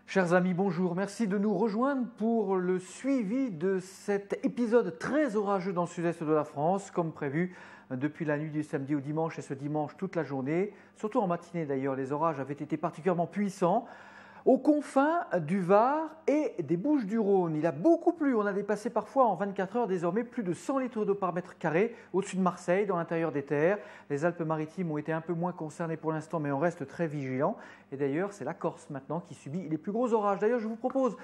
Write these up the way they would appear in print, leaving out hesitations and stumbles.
Chers amis, bonjour. Merci de nous rejoindre pour le suivi de cet épisode très orageux dans le sud-est de la France, comme prévu depuis la nuit du samedi au dimanche et ce dimanche toute la journée. Surtout en matinée d'ailleurs, les orages avaient été particulièrement puissants. Aux confins du Var et des Bouches-du-Rhône, il a beaucoup plu. On a dépassé parfois en 24 heures désormais plus de 100 litres d'eau par mètre carré au-dessus de Marseille, dans l'intérieur des terres. Les Alpes-Maritimes ont été un peu moins concernées pour l'instant, mais on reste très vigilant. Et d'ailleurs, c'est la Corse maintenant qui subit les plus gros orages. D'ailleurs, je vous propose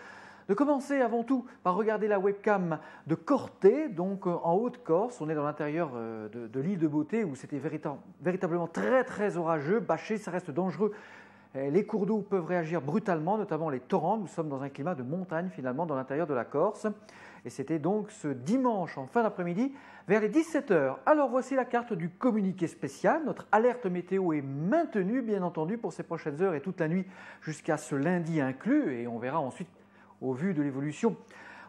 de commencer avant tout par regarder la webcam de Corté, donc en Haute-Corse. On est dans l'intérieur de l'île de Beauté où c'était véritablement très orageux, bâché, ça reste dangereux. Les cours d'eau peuvent réagir brutalement, notamment les torrents. Nous sommes dans un climat de montagne finalement dans l'intérieur de la Corse. Et c'était donc ce dimanche en fin d'après-midi vers les 17h. Alors voici la carte du communiqué spécial. Notre alerte météo est maintenue bien entendu pour ces prochaines heures et toute la nuit jusqu'à ce lundi inclus. Et on verra ensuite au vu de l'évolution.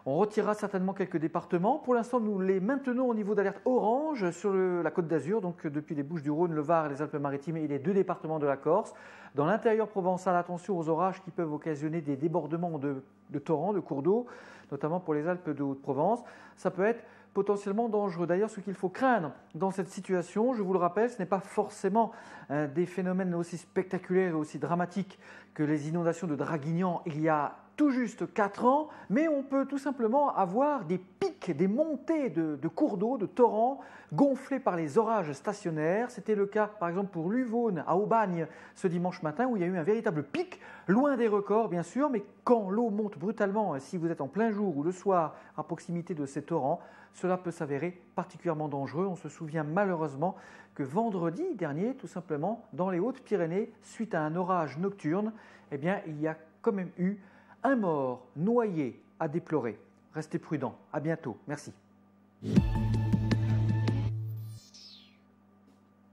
On retirera certainement quelques départements. Pour l'instant, nous les maintenons au niveau d'alerte orange sur la Côte d'Azur, donc depuis les Bouches-du-Rhône, le Var, les Alpes-Maritimes et les deux départements de la Corse. Dans l'intérieur provençal, attention aux orages qui peuvent occasionner des débordements de torrents, de cours d'eau, notamment pour les Alpes de Haute-Provence. Ça peut être potentiellement dangereux. D'ailleurs, ce qu'il faut craindre dans cette situation, je vous le rappelle, ce n'est pas forcément des phénomènes aussi spectaculaires et aussi dramatiques que les inondations de Draguignan il y a tout juste 4 ans, mais on peut tout simplement avoir des pics, des montées de cours d'eau, de torrents, gonflés par les orages stationnaires. C'était le cas par exemple pour l'Uvaune à Aubagne ce dimanche matin où il y a eu un véritable pic, loin des records bien sûr, mais quand l'eau monte brutalement, si vous êtes en plein jour ou le soir à proximité de ces torrents, cela peut s'avérer particulièrement dangereux. On se souvient malheureusement que vendredi dernier, tout simplement, dans les Hautes-Pyrénées, suite à un orage nocturne, eh bien, il y a quand même eu un mort noyé à déplorer. Restez prudents. À bientôt. Merci.